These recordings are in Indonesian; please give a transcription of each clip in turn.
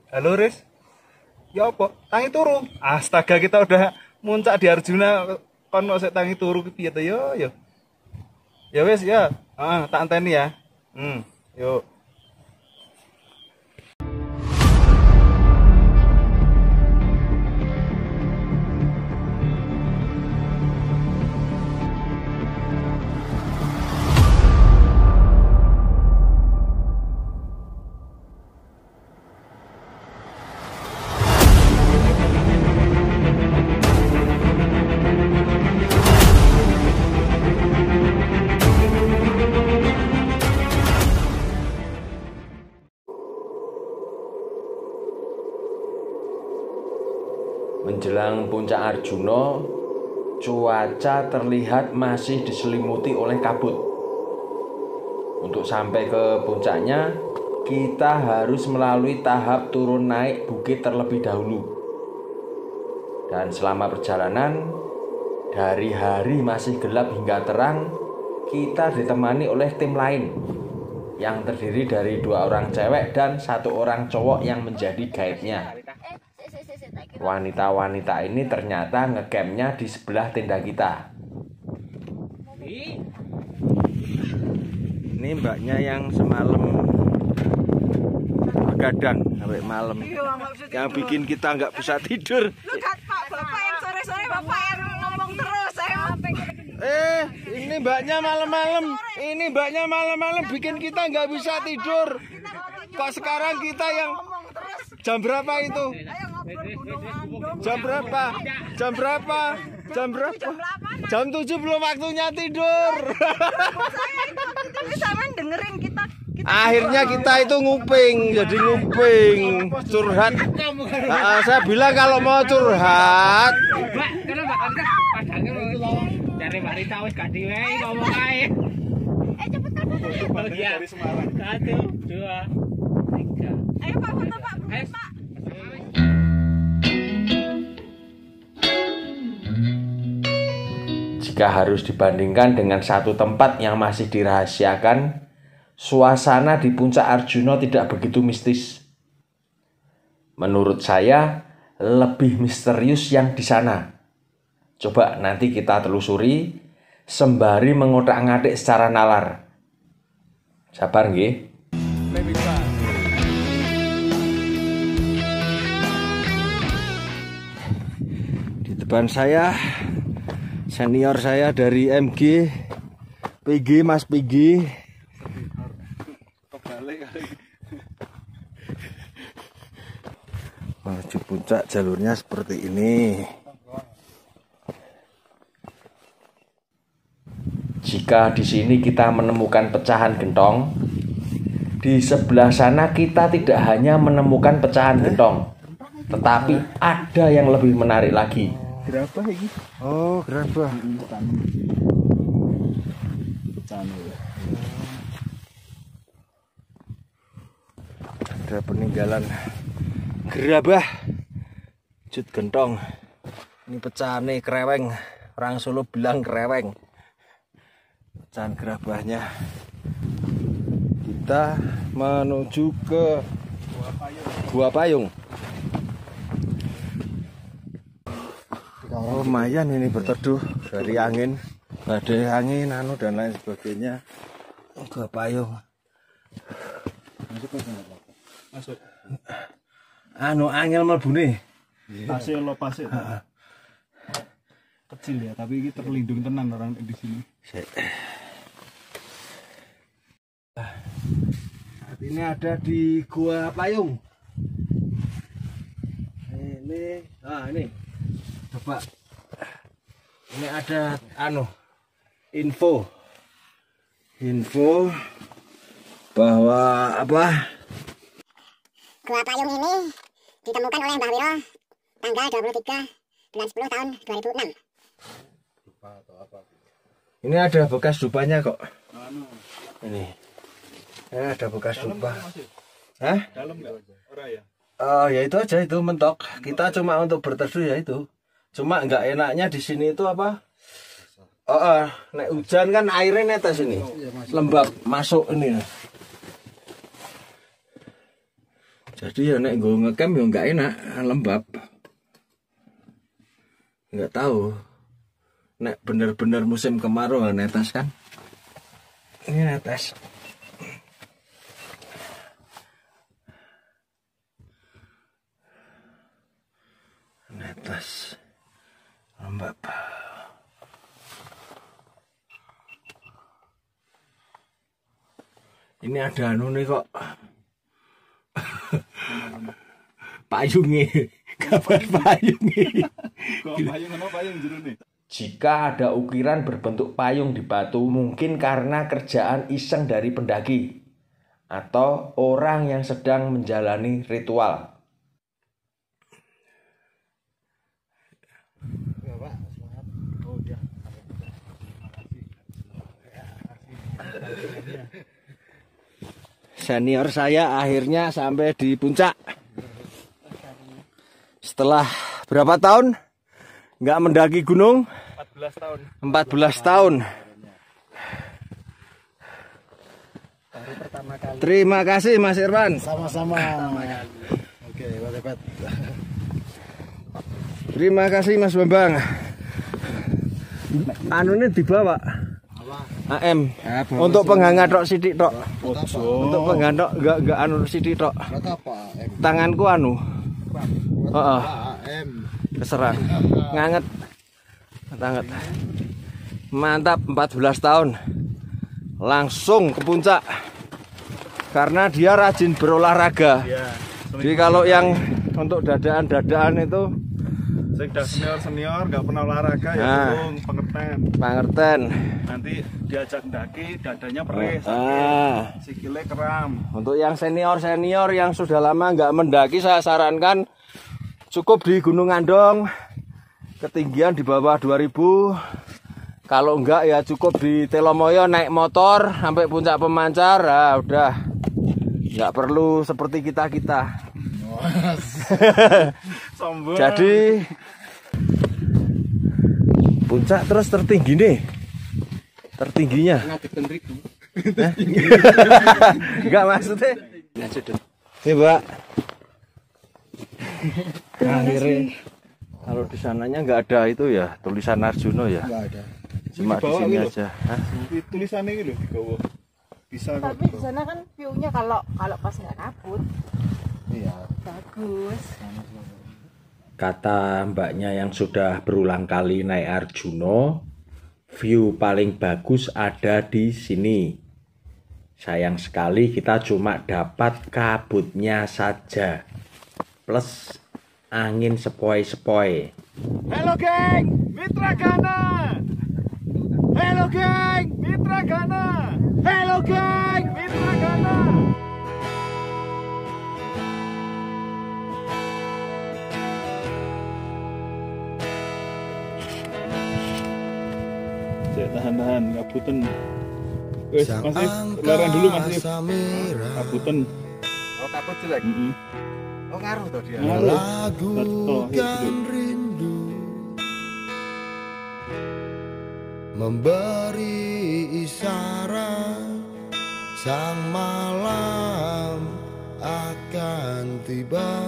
Halo Riz. Ya apa? Tangi turu. Astaga, kita udah muncak di Arjuna kon kok tangi turu ki piye to yo yo. Ya wis ya. Tak anteni ya. Yuk. Menjelang puncak Arjuna, cuaca terlihat masih diselimuti oleh kabut. Untuk sampai ke puncaknya, kita harus melalui tahap turun naik bukit terlebih dahulu. Dan selama perjalanan, dari hari masih gelap hingga terang, kita ditemani oleh tim lain yang terdiri dari 2 orang cewek dan 1 orang cowok yang menjadi guide-nya. Wanita-wanita ini ternyata ngecampnya di sebelah tenda kita. Ini mbaknya yang semalam begadang sampai malam, yang bikin kita nggak bisa tidur. Bapak yang sore-sore bapak yang ngomong terus saya. Ini mbaknya malam-malam bikin kita nggak bisa tidur. Kok sekarang kita yang jam berapa itu? Jam berapa? Jam 7 belum waktunya tidur. Tapi sama dengerin kita. Akhirnya kita itu nguping, jadi nguping curhat. Saya bilang kalau mau curhat. Dari Mbak Rita wis gak diwe ngomong ae. Cepetan. Dari Semarang. 1, 2, 3. Ayo Pak, foto Pak. Pak. Jika harus dibandingkan dengan satu tempat yang masih dirahasiakan, suasana di puncak Arjuna tidak begitu mistis. Menurut saya, lebih misterius yang di sana. Coba nanti kita telusuri sembari mengotak-ngatik secara nalar. Sabar nggih. Di depan saya senior saya dari MG, PG, Mas PG. Menuju puncak jalurnya seperti ini. Jika di sini kita menemukan pecahan gentong, di sebelah sana kita tidak hanya menemukan pecahan gentong, tetapi ada yang lebih menarik lagi. Gerabah iki. Oh, gerabah. Ada peninggalan gerabah Jut Gentong. Ini pecahane kreweng. Orang Solo bilang kreweng. Pecahan gerabahnya. Kita menuju ke Gua Payung. Oh, lumayan ini berteduh dari angin, badai angin, dan lain sebagainya. Gua Payung. Masuk. Angel mlebune. Pasir lo pasir. Kecil ya, tapi ini terlindung tenang orang di sini. Saat ini ada di Gua Payung. Ini coba. Ini ada info bahwa apa? Gua Payung ini ditemukan oleh Mbah Wiro tanggal 23 bulan 10 tahun 2006. Ini ada bekas dupanya kok. Ini ada bekas dupa. Hah? Dalam enggak? Ora ya? Ya itu aja, itu mentok. Kita cuma untuk berteduh ya itu. Cuma nggak enaknya di sini itu apa? Nek hujan kan airnya netes ini. Lembab masuk ini. Jadi ya nek gue ngecamp ya nggak enak, lembab. Nggak tahu. Nek bener-bener musim kemarau netes kan. Ini netes. Netes. Lembab. Ini ada anu nih kok. Payungnya. Kapan payungnya? Kok payung ana payung jero nih. Jika ada ukiran berbentuk payung di batu, mungkin karena kerjaan iseng dari pendaki atau orang yang sedang menjalani ritual. Senior saya akhirnya sampai di puncak. Setelah berapa tahun nggak mendaki gunung? 14 tahun. 14 tahun. Terima kasih Mas Irwan. Sama-sama. Oke, Pak. Terima kasih Mas Bambang. Anu ini dibawa. AM. Untuk penghangat tok sidik tok. Untuk penghangat enggak anu sidik tok. Tanganku anu. Heeh. Keserang. Nganget. Nganget. Mantap 14 tahun. Langsung ke puncak. Karena dia rajin berolahraga. Jadi kalau yang untuk dadaan-dadaan itu Sing dah senior nggak pernah olahraga ya pengerten. Nanti diajak mendaki dadanya perih, sikile kram. Untuk yang senior yang sudah lama nggak mendaki, saya sarankan cukup di Gunung Andong, ketinggian di bawah 2000. Kalau enggak ya cukup di Telomoyo naik motor sampai puncak Pemancar. Nah, udah nggak perlu seperti kita. Sombong. Jadi puncak terus tertinggi nih. Tertingginya. Enggak maksudnya. Nih, Mbak. Akhirnya kalau di sananya nggak ada itu ya, tulisan Arjuno ya. Enggak ada. Cuma di sini aja. Hah? Tulisannya gitu digawa. Bisa kok. Tapi di sana kan view-nya kalau pas nggak kabut Iya. bagus. Kata mbaknya yang sudah berulang kali naik Arjuno, view paling bagus ada di sini. Sayang sekali kita cuma dapat kabutnya saja, plus angin sepoi-sepoi. Halo geng, Mitra Gana. Halo geng, Mitra Gana. Halo geng, Mitra Gana. Tahan, kabutan. Wes, Mas Rif, larang dulu Mas Rif. Kabutan. Oh, kabut jelek. Oh, ngaruh tuh dia. Lakukan rindu memberi isyarat sang malam akan tiba.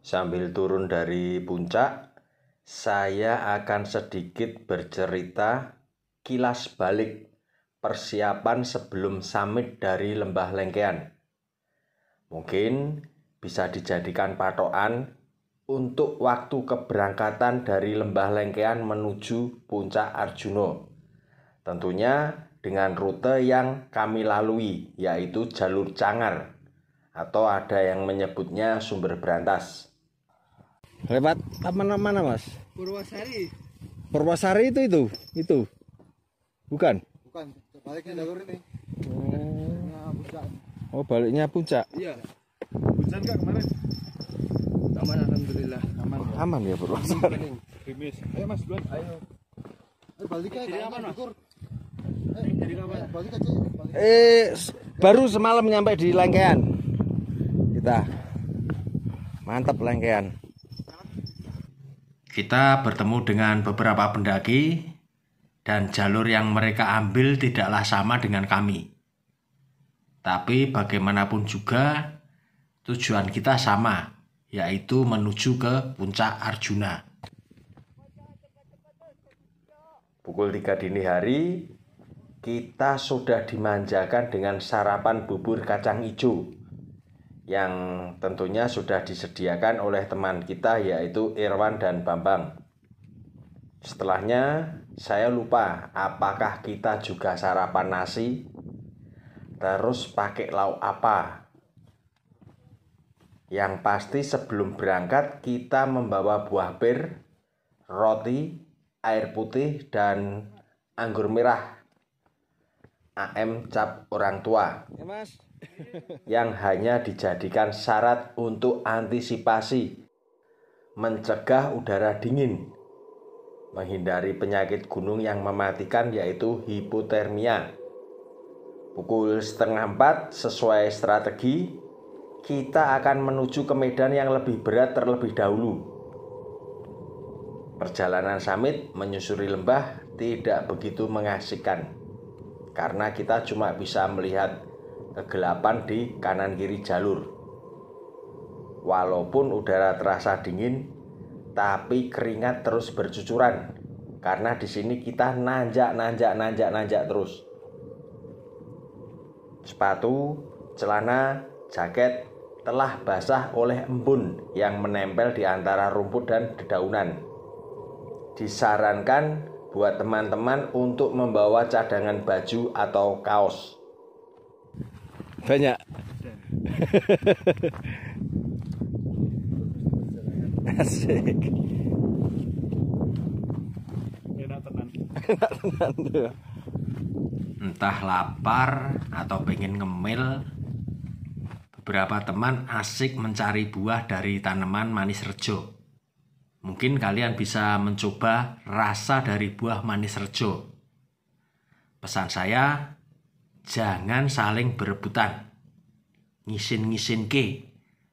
Sambil turun dari puncak, saya akan sedikit bercerita kilas balik persiapan sebelum summit dari Lembah Lengkean. Mungkin bisa dijadikan patokan untuk waktu keberangkatan dari Lembah Lengkean menuju Puncak Arjuno. Tentunya dengan rute yang kami lalui, yaitu jalur Cangar, atau ada yang menyebutnya Sumber Berantas. Lewat mana Mas? Purwasari. Purwasari itu. Bukan? Bukan, baliknya jalur ini. Oh, baliknya puncak. Iya. Hujan nggak kemarin? Aman alhamdulillah. Aman ya bro. Gerimis. Ayo Mas Blon, ayo. Balik aja. Balik aja. Baru semalam nyampe di Lengkean. Kita mantap Lengkean. Kita bertemu dengan beberapa pendaki dan jalur yang mereka ambil tidaklah sama dengan kami. Tapi bagaimanapun juga tujuan kita sama, yaitu menuju ke Puncak Arjuna. Pukul 3 dini hari, kita sudah dimanjakan dengan sarapan bubur kacang hijau yang tentunya sudah disediakan oleh teman kita yaitu Irwan dan Bambang. Setelahnya saya lupa apakah kita juga sarapan nasi, terus pakai lauk apa. Yang pasti sebelum berangkat kita membawa buah pir, roti, air putih, dan anggur merah AM cap orang tua yang hanya dijadikan syarat untuk antisipasi mencegah udara dingin, menghindari penyakit gunung yang mematikan yaitu hipotermia. Pukul 3:30 sesuai strategi, kita akan menuju ke medan yang lebih berat terlebih dahulu. Perjalanan summit menyusuri lembah tidak begitu mengasihkan karena kita cuma bisa melihat kegelapan di kanan kiri jalur. Walaupun udara terasa dingin, tapi keringat terus bercucuran karena di sini kita nanjak terus. Sepatu, celana, jaket telah basah oleh embun yang menempel di antara rumput dan dedaunan. Disarankan buat teman-teman untuk membawa cadangan baju atau kaos. Banyak. Asik. Enak tenan. Entah lapar atau pengen ngemil, beberapa teman asik mencari buah dari tanaman manis rejo. Mungkin kalian bisa mencoba rasa dari buah manis rejo. Pesan saya, jangan saling berebutan. Ngisin-ngisin ke,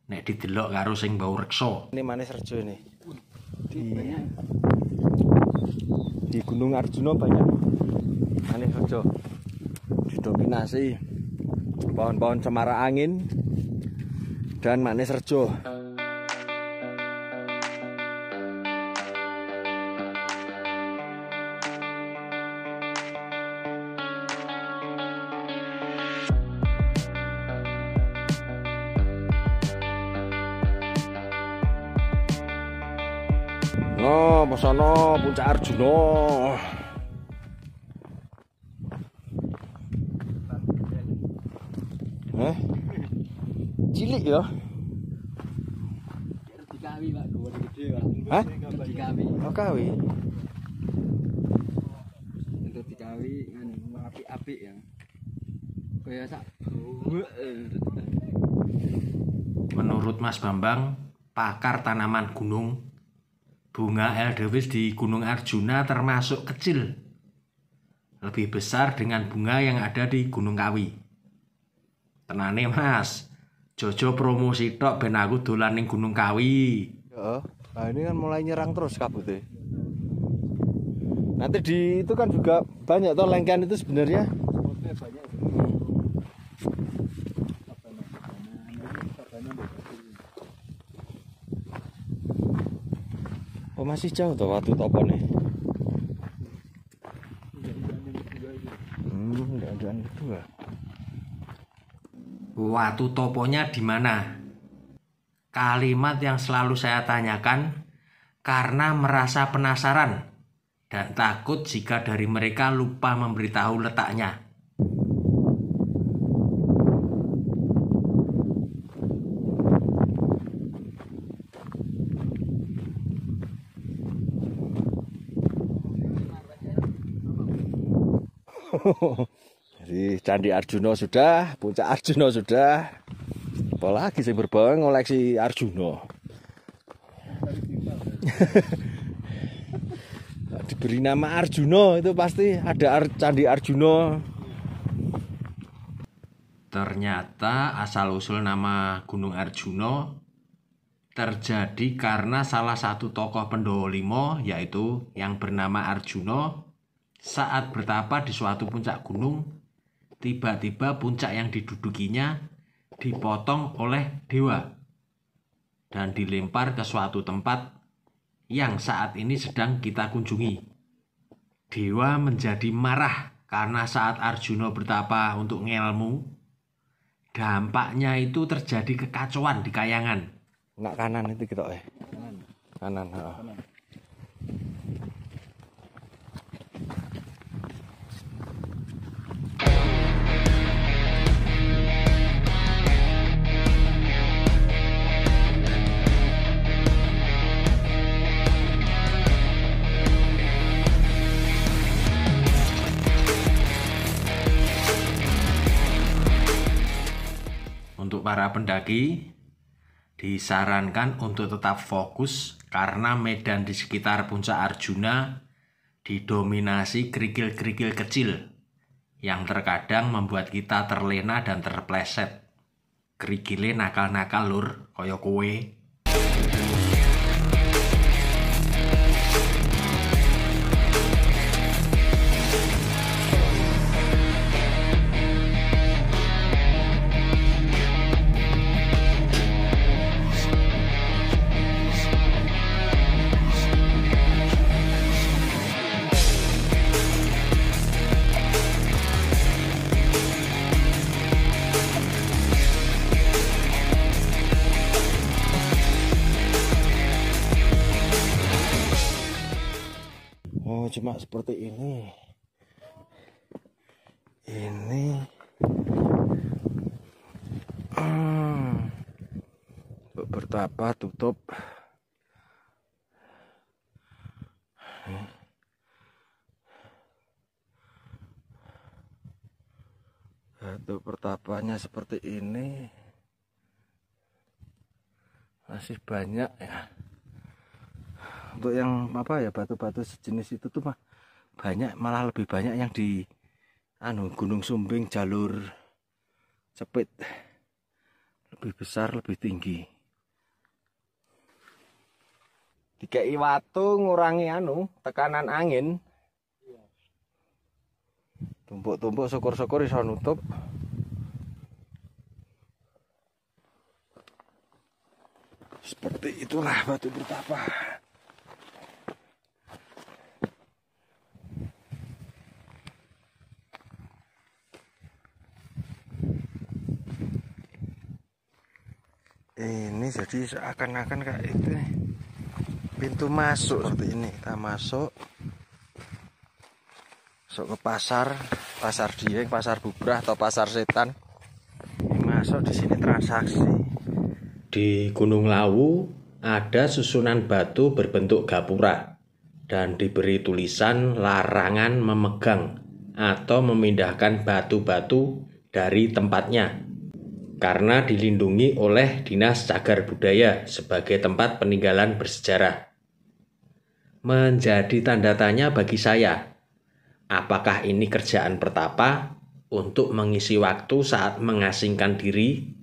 nek didelok karo sing bau reksa. Ini manis rejo ini. Di Gunung Arjuna banyak manis rejo. Didominasi pohon-pohon cemara angin dan manis rejo. No, posono Puncak Arjuna. Cilik ya. Dikawi Pak, dua gede Pak. Hah? Dikawi. Oh, kawi. Untuk dikawi nganu apik-apik ya. Kaya sak. Menurut Mas Bambang, pakar tanaman gunung, bunga elderwis di Gunung Arjuna termasuk kecil. Lebih besar dengan bunga yang ada di Gunung Kawi. Tenane Mas, Jojo promosi tok ben aku dolan ning Gunung Kawi. Nah ini kan mulai nyerang terus kabutnya. Nanti di itu kan juga banyak toh Lengkean itu sebenarnya. Oh masih jauh tuh waktu topo nih. Ada kedua. Watu toponya di mana? Kalimat yang selalu saya tanyakan karena merasa penasaran dan takut jika dari mereka lupa memberitahu letaknya. Jadi Candi Arjuna sudah, Puncak Arjuna sudah. Apalagi sing berbau ngoleksi Arjuna. Diberi nama Arjuna itu pasti ada Candi Arjuna. Ternyata asal-usul nama Gunung Arjuna terjadi karena salah satu tokoh Pandhawa Lima, yaitu yang bernama Arjuna, saat bertapa di suatu puncak gunung, tiba-tiba puncak yang didudukinya dipotong oleh dewa dan dilempar ke suatu tempat yang saat ini sedang kita kunjungi. Dewa menjadi marah karena saat Arjuna bertapa untuk ngelmu, dampaknya itu terjadi kekacauan di kayangan. Nak kanan itu kita kanan. Untuk para pendaki disarankan untuk tetap fokus karena medan di sekitar puncak Arjuna didominasi kerikil-kerikil kecil yang terkadang membuat kita terlena dan terpleset. Kerikile nakal-nakal lur, kaya kowe. Oh, cuma seperti ini. Untuk bertapa tutup. Untuk bertapanya seperti ini. Masih banyak ya. Untuk yang apa ya, batu-batu sejenis itu tuh mah banyak, malah lebih banyak yang di Gunung Sumbing jalur Cepit, lebih besar, lebih tinggi. Dikei watu ngurangi tekanan angin. Tumpuk-tumpuk syukur-syukur iso nutup. Seperti itulah batu bertapa. Ini jadi seakan-akan kayak itu pintu masuk seperti ini. Kita masuk ke pasar Dieng, pasar Bubrah atau pasar Setan. Masuk di sini transaksi. Di Gunung Lawu ada susunan batu berbentuk gapura dan diberi tulisan larangan memegang atau memindahkan batu-batu dari tempatnya, karena dilindungi oleh Dinas Cagar Budaya sebagai tempat peninggalan bersejarah. Menjadi tanda tanya bagi saya, apakah ini kerjaan pertapa untuk mengisi waktu saat mengasingkan diri,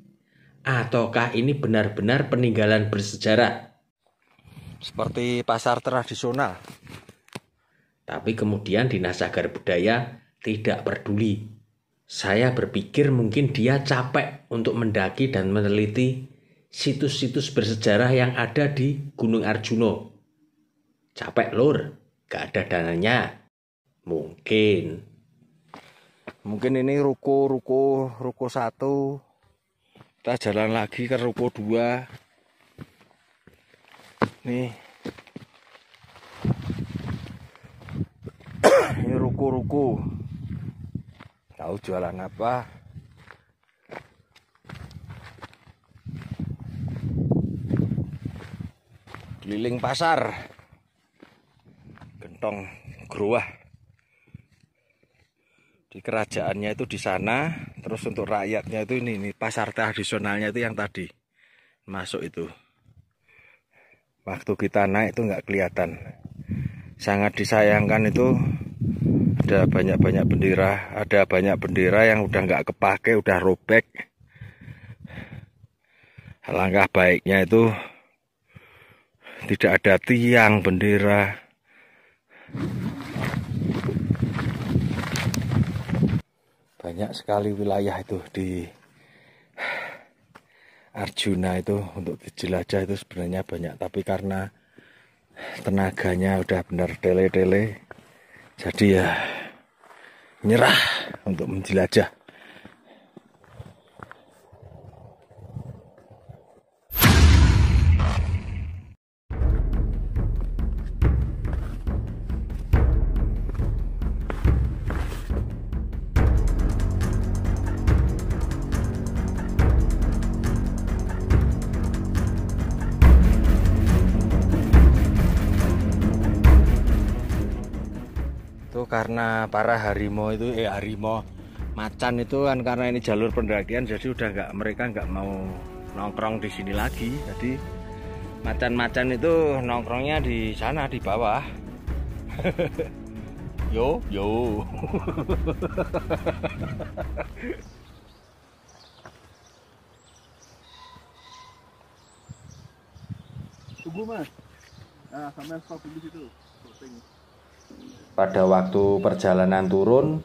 ataukah ini benar-benar peninggalan bersejarah? Seperti pasar tradisional. Tapi kemudian Dinas Cagar Budaya tidak peduli. Saya berpikir mungkin dia capek untuk mendaki dan meneliti situs-situs bersejarah yang ada di Gunung Arjuna. Capek lur, gak ada dananya. Mungkin ini ruko 1. Kita jalan lagi ke ruko 2. Nih. Ini ruko-ruko. Tahu jualan apa? Keliling pasar. Gentong Growah. Di kerajaannya itu di sana, terus untuk rakyatnya itu ini pasar tradisionalnya itu yang tadi masuk itu. Waktu kita naik itu nggak kelihatan. Sangat disayangkan itu ada banyak bendera. Ada banyak bendera yang udah nggak kepake, udah robek. Alangkah baiknya itu tidak ada tiang bendera. Banyak sekali wilayah itu di Arjuna itu untuk dijelajah itu sebenarnya banyak, tapi karena tenaganya udah benar tele-tele, jadi ya nyerah untuk menjelajah. Karena para harimau itu harimau macan itu kan, karena ini jalur pendakian, jadi udah mereka nggak mau nongkrong di sini lagi. Jadi macan-macan itu nongkrongnya di sana di bawah. yo Tunggu mas. Nah, sampai stop di situ. Pada waktu perjalanan turun,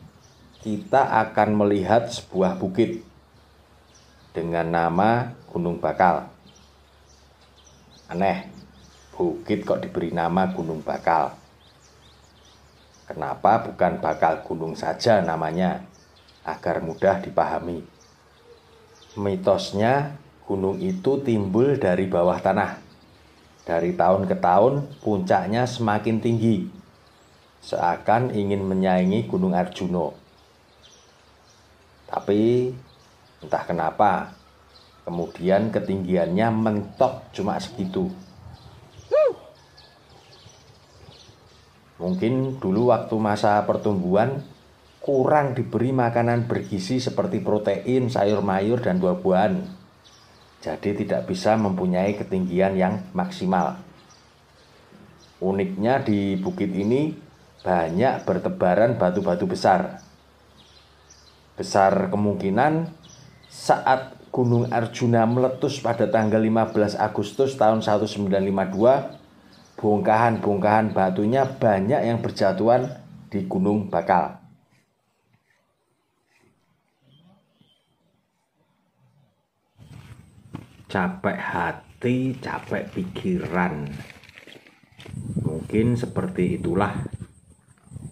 kita akan melihat sebuah bukit dengan nama Gunung Bakal. Aneh, bukit kok diberi nama Gunung Bakal. Kenapa bukan Bakal Gunung saja namanya, agar mudah dipahami. Mitosnya, gunung itu timbul dari bawah tanah. Dari tahun ke tahun, puncaknya semakin tinggi, seakan ingin menyaingi Gunung Arjuna. Tapi entah kenapa kemudian ketinggiannya mentok cuma segitu. Mungkin dulu waktu masa pertumbuhan kurang diberi makanan bergizi seperti protein, sayur mayur, dan buah-buahan. Jadi tidak bisa mempunyai ketinggian yang maksimal. Uniknya di bukit ini banyak bertebaran batu-batu besar. Besar kemungkinan saat Gunung Arjuna meletus pada tanggal 15 Agustus tahun 1952, bongkahan-bongkahan batunya banyak yang berjatuhan di Gunung Bakal. Capek hati, capek pikiran. Mungkin seperti itulah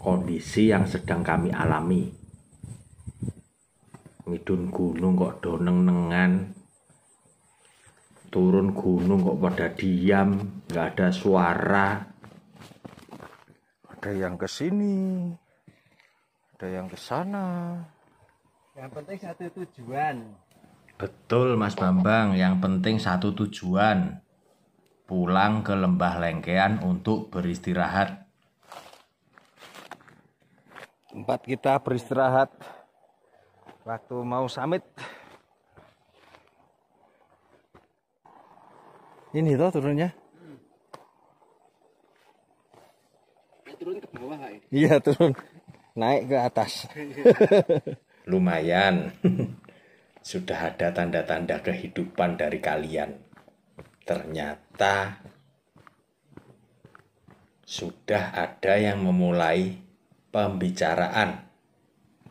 kondisi yang sedang kami alami. Midun gunung kok doneng-nengan, turun gunung kok pada diam, nggak ada suara. Ada yang ke sini, ada yang ke sana. Yang penting satu tujuan. Betul Mas Bambang, yang penting satu tujuan. Pulang ke Lembah Lengkean untuk beristirahat. Tempat kita beristirahat waktu mau summit. Ini toh turunnya? Turun ke bawah ya? Iya, turun. Naik ke atas. Lumayan. Sudah ada tanda-tanda kehidupan dari kalian. Ternyata sudah ada yang memulai pembicaraan.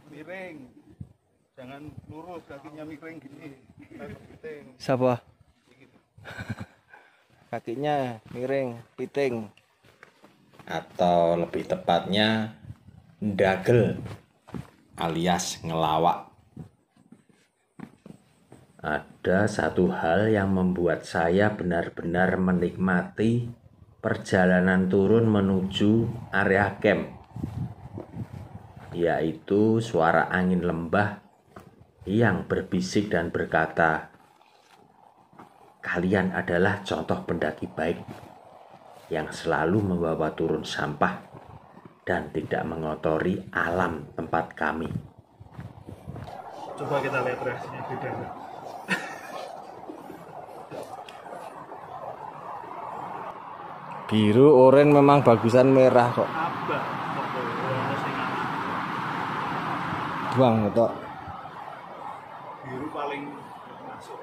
Miring. Jangan lurus, kakinya miring gini. Siapa? Kakinya miring, piting. Atau lebih tepatnya ndagel alias ngelawak. Ada satu hal yang membuat saya benar-benar menikmati perjalanan turun menuju area camp, yaitu suara angin lembah yang berbisik dan berkata, "Kalian adalah contoh pendaki baik yang selalu membawa turun sampah dan tidak mengotori alam tempat kami." Coba kita lihat reaksinya beda. Biru, oranye memang bagusan merah kok. Abah. Buang tok. Biru paling masuk.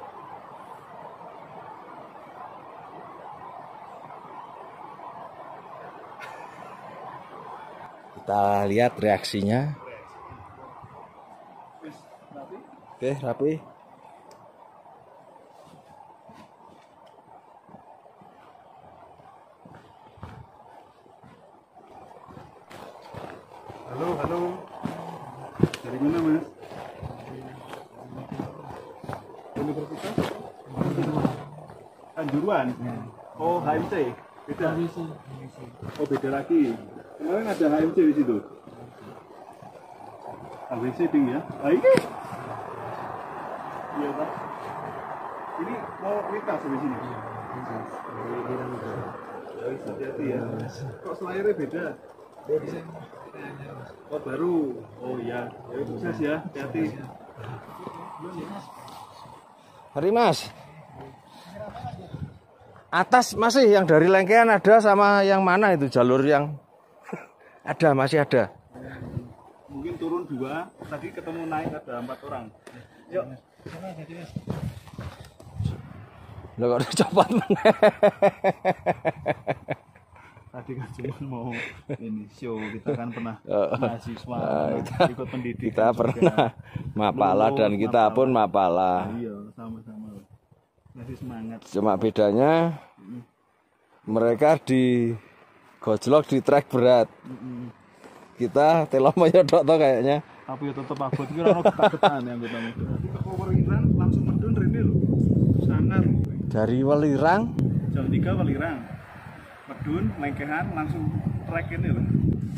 Kita lihat reaksinya. Oke, rapi. Halo, halo. Dari mana, Mas? Universitas? Kanjuruan? Oh, HMC? Beda? Oh, beda lagi. Kemarin ada HMC di situ? HMC tinggi ya? Ah, ini? Iya, Pak. Ini mau lintas di sini? Hati-hati ya. Kok selayarnya beda? Oh, baru. Oh iya. Ya, sukses ya. Hati-hati. Mari Mas. Atas masih yang dari Lengkean ada sama yang mana itu jalur yang ada masih ada. Mungkin turun 2. Tadi ketemu naik ada 4 orang. Yuk. Lah kok cepat meneh. Tadi kan cuma mau ini show, kita kan pernah mahasiswa ikut pendidikan. Kita pernah mapala dan kita pun mapala. Iya, sama-sama. Masih semangat. Cuma bedanya mereka di gojlok di trek berat. Kita telomoyo tok to kayaknya. Tapi ya tetep abot iki ora ono ketak-ketakan ya anggotanya. Jadi ke Poweringan langsung medun rene lho. Sangar. Dari Welirang Jam 3 Welirang. Medun, Lengkehan langsung trek ini lho.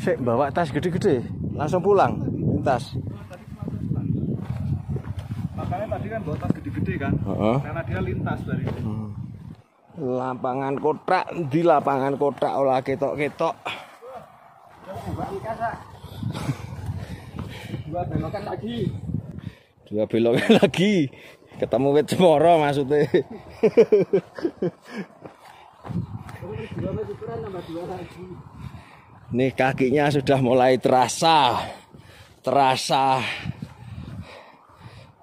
sik bawa tas gede-gede, langsung pulang lintas. Makanya tadi kan bawa tas gede-gede kan. Karena dia lintas dari Lapangan kotak di lapangan kotak olah ketok-ketok. Dua belokan lagi. Ketemu wit cemoro maksudnya. Nih kakinya sudah mulai terasa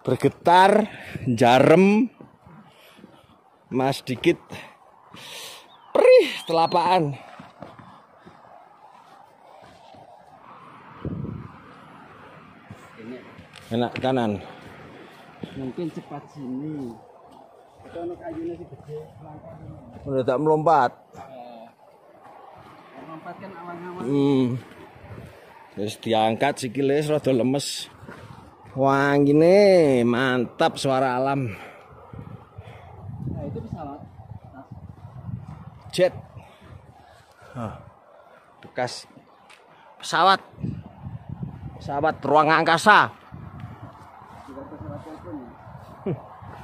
bergetar, jarem, mas dikit, perih telapaan. Enak kanan. Mungkin cepat sini. Kalau kayunya sih gede, Udah tak melompat. melompat kan awal-awal. Terus diangkat sikile rada lemes. Wangine mantap suara alam. Nah, itu pesawat. Jet. Bekas pesawat. Pesawat ruang angkasa.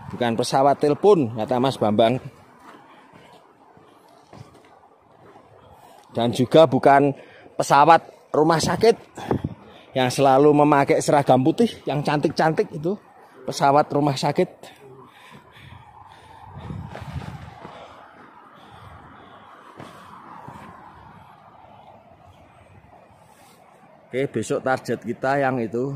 Bukan pesawat telepon, kata Mas Bambang. Dan juga bukan pesawat rumah sakit yang selalu memakai seragam putih yang cantik-cantik itu. Pesawat rumah sakit. Oke, besok target kita yang itu.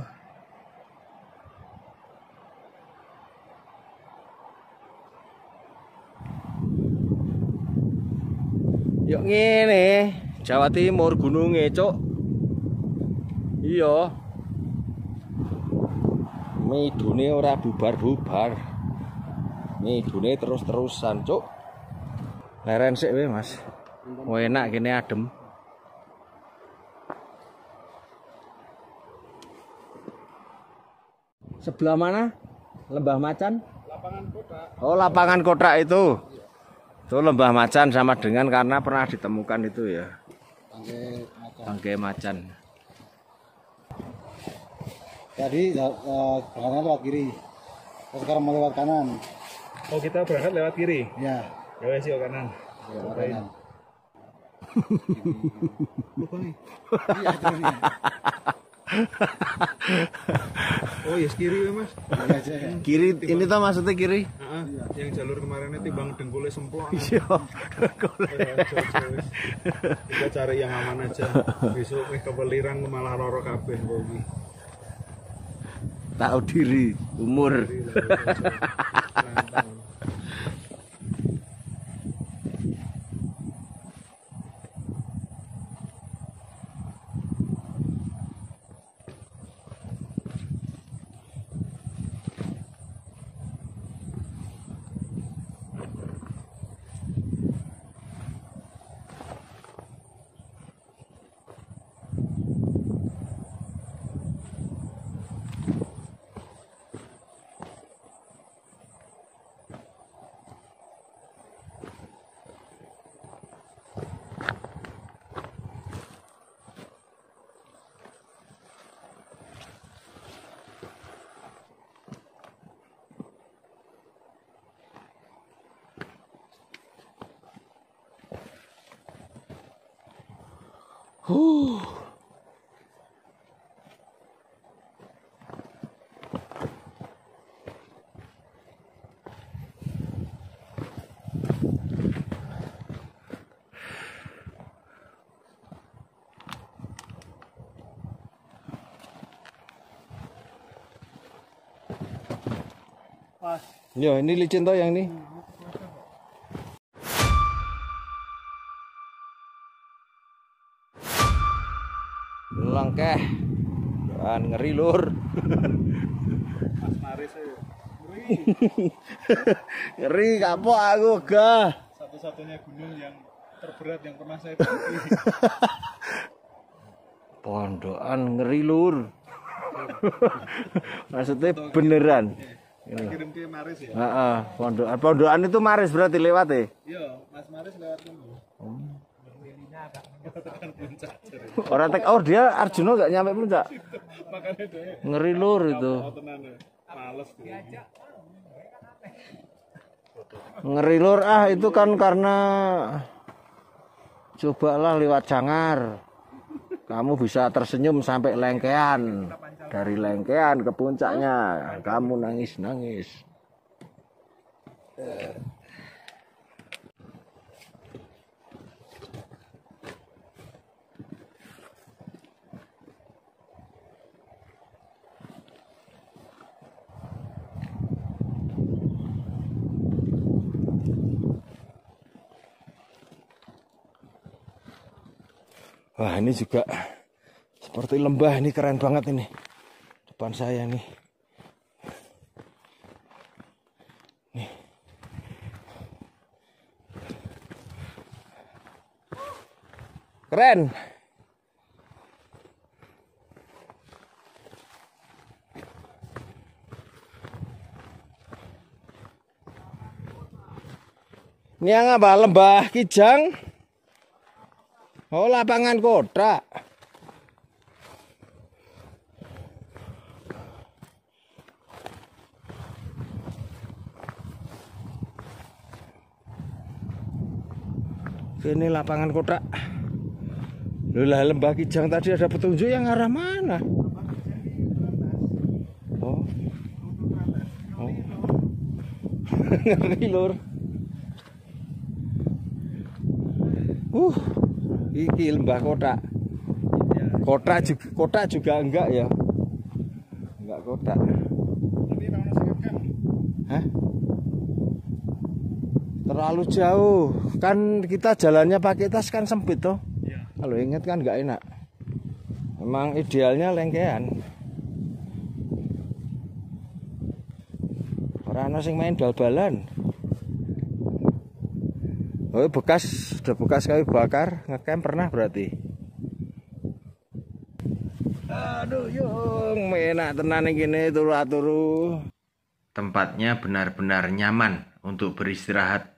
Yuk ngene, Jawa Timur gununge, Cuk. Iya. Midune ora bubar-bubar. Midune terus-terusan, Cuk. Leren sik we, Mas. Oh, enak kene adem. Sebelah mana? Lembah Macan? lapangan kota. Oh, lapangan kotak itu. Itu Lembah Macan sama dengan karena pernah ditemukan itu ya. Bangkai macan. Tadi berangkat lewat kiri. Sekarang mau lewat kanan. Oh, kita berangkat lewat kiri. Ya, Ya wes yuk kanan. lewat kanan. Oh yes, kiri ya mas. Kiri ini tuh maksudnya kiri. Yang jalur kemarin itu bang dengkulnya semplok. Iya. Kita cari yang aman aja. Besok kepeliran malah loro kabeh kowe. Tahu diri, umur. Yo, ini licin toh yang ini. Langkah. Kan ngeri lur. Mas Maris ayo. Ngeri kapok aku gah. Satu-satunya gunung yang terberat yang pernah saya daki. Pondokan ngeri lur. Maksudnya beneran. Kirim ke Maris ya? Heeh, pondokan itu Maris berarti lewat ya? Iya, Mas Maris lewat dulu. Orang tek oh dia Arjuna nggak nyampe puncak. Makanya dia Ngeri lur itu. tenan ya. Males tuh. Ngeri lur itu kan karena cobalah lewat Jangar. Kamu bisa tersenyum sampai Lengkean. Dari Lengkean ke puncaknya kamu nangis-nangis. Wah, ini juga seperti lembah, ini keren banget ini. Depan saya nih. Nih. Keren. Ini yang apa? Lembah Kijang. Oh, lapangan kotak. Ini lapangan kotak. Lah lembah Kijang tadi ada petunjuk yang arah mana? Oh. Oh. Ngeri lur. Iki lembah kotak. Kotak juga enggak ya? Enggak kotak. Hah? Terlalu jauh. Kan kita jalannya pakai tas kan sempit toh. Kalau ingat kan enggak enak. Memang idealnya Lengkean. Orang ana sing main bal-balan. Oh, sudah bekas kayu bakar, ngecamp pernah berarti. Aduh, yung enak tenan gini turu-turu. Tempatnya benar-benar nyaman untuk beristirahat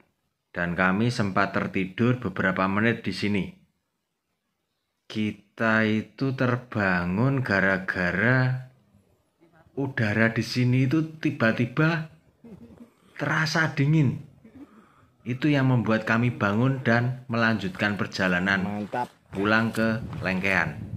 dan kami sempat tertidur beberapa menit di sini. Kita itu terbangun gara-gara udara di sini itu tiba-tiba terasa dingin. Itu yang membuat kami bangun dan melanjutkan perjalanan pulang ke Lengkean.